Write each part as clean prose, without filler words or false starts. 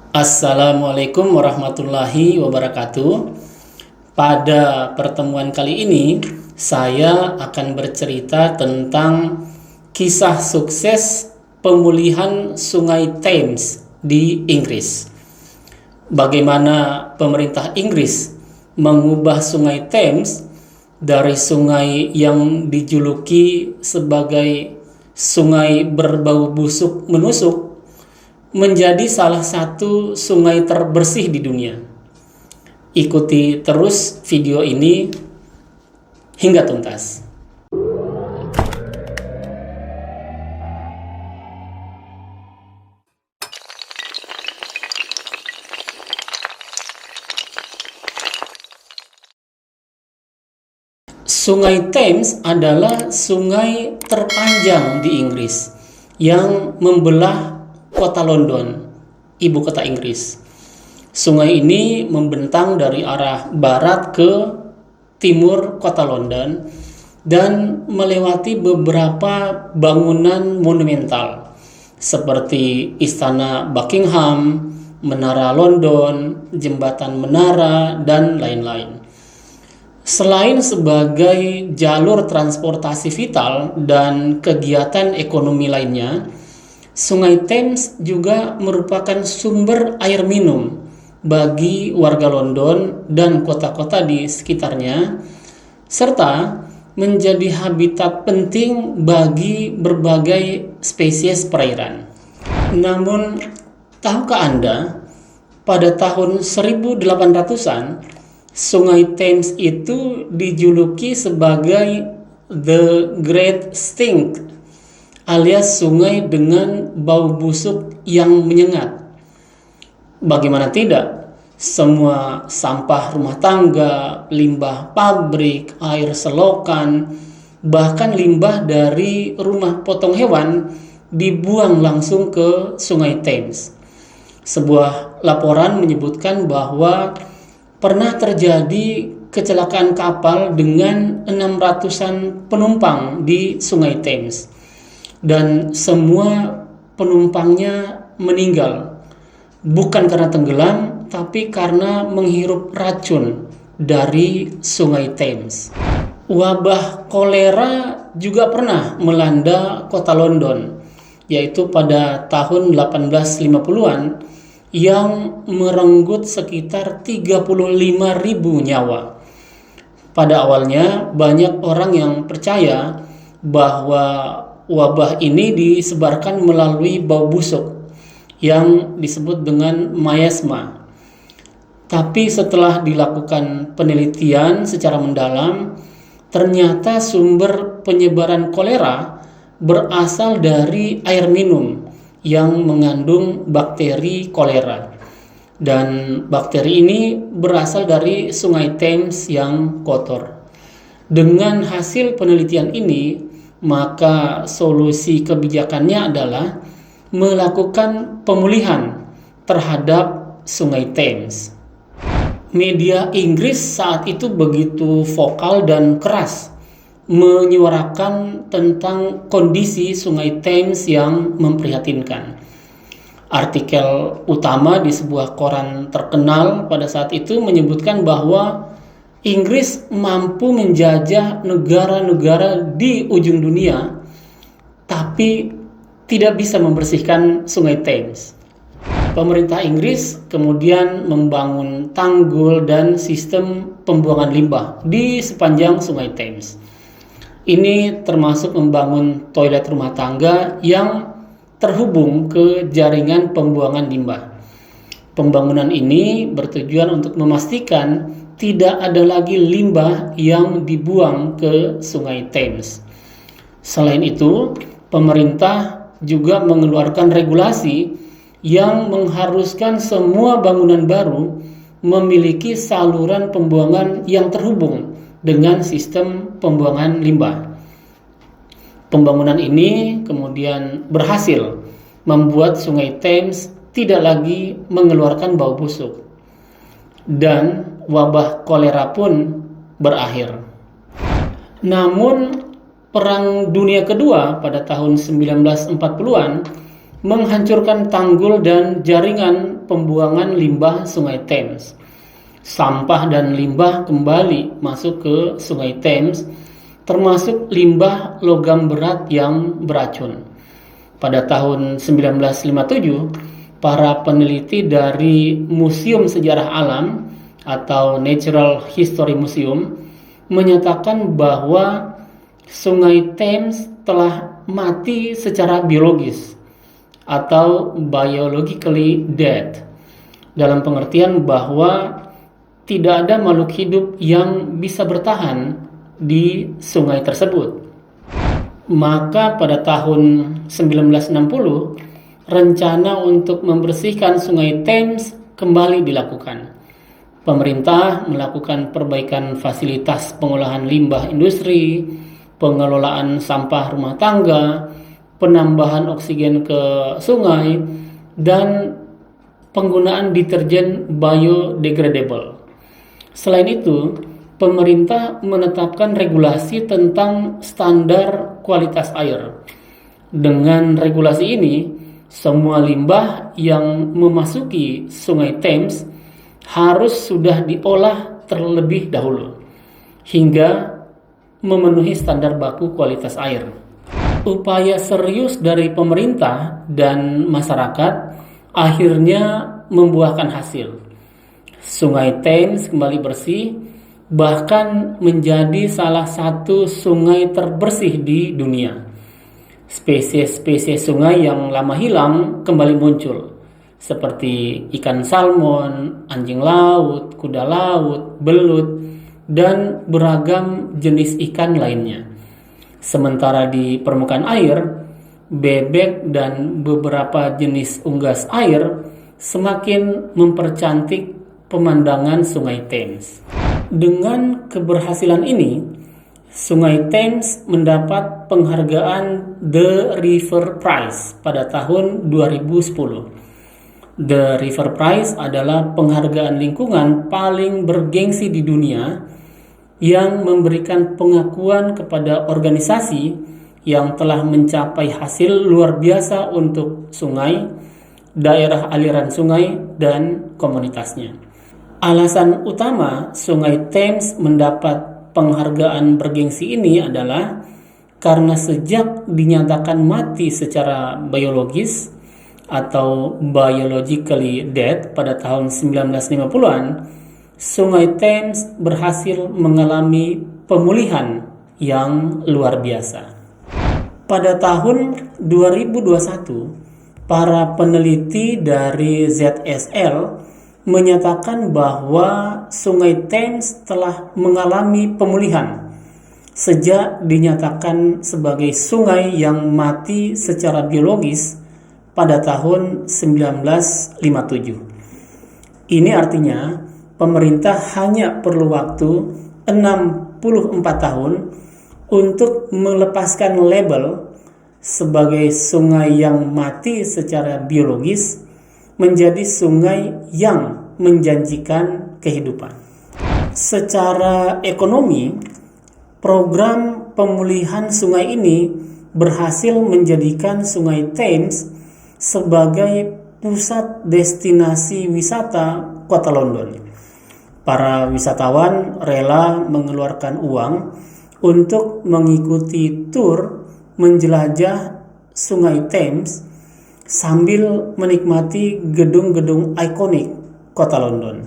Assalamualaikum warahmatullahi wabarakatuh. Pada pertemuan kali ini, saya akan bercerita tentang kisah sukses pemulihan Sungai Thames di Inggris. Bagaimana pemerintah Inggris mengubah Sungai Thames dari sungai yang dijuluki sebagai sungai berbau busuk menusuk menjadi salah satu sungai terbersih di dunia. Ikuti terus video ini hingga tuntas. Sungai Thames adalah sungai terpanjang di Inggris yang membelah kota London, ibu kota Inggris. Sungai ini membentang dari arah barat ke timur kota London dan melewati beberapa bangunan monumental seperti Istana Buckingham, Menara London, Jembatan Menara, dan lain-lain. Selain sebagai jalur transportasi vital dan kegiatan ekonomi lainnya, Sungai Thames juga merupakan sumber air minum bagi warga London dan kota-kota di sekitarnya, serta menjadi habitat penting bagi berbagai spesies perairan. Namun, tahukah Anda, pada tahun 1800-an, Sungai Thames itu dijuluki sebagai The Great Stink, alias sungai dengan bau busuk yang menyengat. Bagaimana tidak? Semua sampah rumah tangga, limbah pabrik, air selokan, bahkan limbah dari rumah potong hewan dibuang langsung ke Sungai Thames. Sebuah laporan menyebutkan bahwa pernah terjadi kecelakaan kapal dengan 600-an penumpang di Sungai Thames. Dan semua penumpangnya meninggal, bukan karena tenggelam, tapi karena menghirup racun dari Sungai Thames. Wabah kolera juga pernah melanda kota London, yaitu pada tahun 1850-an, yang merenggut sekitar 35.000 nyawa. Pada awalnya, banyak orang yang percaya bahwa wabah ini disebarkan melalui bau busuk yang disebut dengan miasma. Tapi setelah dilakukan penelitian secara mendalam, ternyata sumber penyebaran kolera berasal dari air minum yang mengandung bakteri kolera. Dan bakteri ini berasal dari Sungai Thames yang kotor. Dengan hasil penelitian ini, maka solusi kebijakannya adalah melakukan pemulihan terhadap Sungai Thames. Media Inggris saat itu begitu vokal dan keras menyuarakan tentang kondisi Sungai Thames yang memprihatinkan. Artikel utama di sebuah koran terkenal pada saat itu menyebutkan bahwa Inggris mampu menjajah negara-negara di ujung dunia, tapi tidak bisa membersihkan Sungai Thames. Pemerintah Inggris kemudian membangun tanggul dan sistem pembuangan limbah di sepanjang Sungai Thames. Ini termasuk membangun toilet rumah tangga yang terhubung ke jaringan pembuangan limbah. Pembangunan ini bertujuan untuk memastikan tidak ada lagi limbah yang dibuang ke Sungai Thames. Selain itu, pemerintah juga mengeluarkan regulasi yang mengharuskan semua bangunan baru memiliki saluran pembuangan yang terhubung dengan sistem pembuangan limbah. Pembangunan ini kemudian berhasil membuat Sungai Thames tidak lagi mengeluarkan bau busuk, dan wabah kolera pun berakhir. Namun, Perang Dunia Kedua pada tahun 1940-an menghancurkan tanggul dan jaringan pembuangan limbah Sungai Thames. Sampah dan limbah kembali masuk ke Sungai Thames, termasuk limbah logam berat yang beracun. Pada tahun 1957, para peneliti dari Museum Sejarah Alam atau Natural History Museum menyatakan bahwa Sungai Thames telah mati secara biologis atau biologically dead, dalam pengertian bahwa tidak ada makhluk hidup yang bisa bertahan di sungai tersebut. Maka pada tahun 1960, rencana untuk membersihkan Sungai Thames kembali dilakukan. Pemerintah melakukan perbaikan fasilitas pengolahan limbah industri, pengelolaan sampah rumah tangga, penambahan oksigen ke sungai, dan penggunaan deterjen biodegradable. Selain itu, pemerintah menetapkan regulasi tentang standar kualitas air. Dengan regulasi ini, semua limbah yang memasuki Sungai Thames harus sudah diolah terlebih dahulu hingga memenuhi standar baku kualitas air. Upaya serius dari pemerintah dan masyarakat akhirnya membuahkan hasil. Sungai Thames kembali bersih, bahkan menjadi salah satu sungai terbersih di dunia. Spesies-spesies sungai yang lama hilang kembali muncul, seperti ikan salmon, anjing laut, kuda laut, belut, dan beragam jenis ikan lainnya. Sementara di permukaan air, bebek dan beberapa jenis unggas air semakin mempercantik pemandangan Sungai Thames. Dengan keberhasilan ini, Sungai Thames mendapat penghargaan The River Prize pada tahun 2010. The River Prize adalah penghargaan lingkungan paling bergengsi di dunia yang memberikan pengakuan kepada organisasi yang telah mencapai hasil luar biasa untuk sungai, daerah aliran sungai, dan komunitasnya. Alasan utama Sungai Thames mendapat penghargaan bergengsi ini adalah karena sejak dinyatakan mati secara biologis atau biologically dead pada tahun 1950-an, Sungai Thames berhasil mengalami pemulihan yang luar biasa. Pada tahun 2021, para peneliti dari ZSL menyatakan bahwa Sungai Thames telah mengalami pemulihan sejak dinyatakan sebagai sungai yang mati secara biologis pada tahun 1957. Ini artinya pemerintah hanya perlu waktu 64 tahun untuk melepaskan label sebagai sungai yang mati secara biologis menjadi sungai yang menjanjikan kehidupan. Secara ekonomi, program pemulihan sungai ini berhasil menjadikan Sungai Thames sebagai pusat destinasi wisata kota London. Para wisatawan rela mengeluarkan uang untuk mengikuti tur menjelajah Sungai Thames sambil menikmati gedung-gedung ikonik kota London.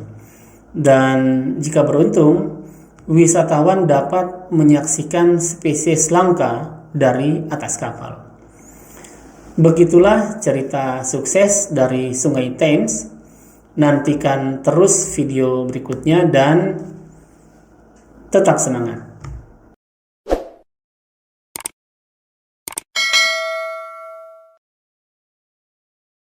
Dan jika beruntung, wisatawan dapat menyaksikan spesies langka dari atas kapal. Begitulah cerita sukses dari Sungai Thames. Nantikan terus video berikutnya dan tetap semangat.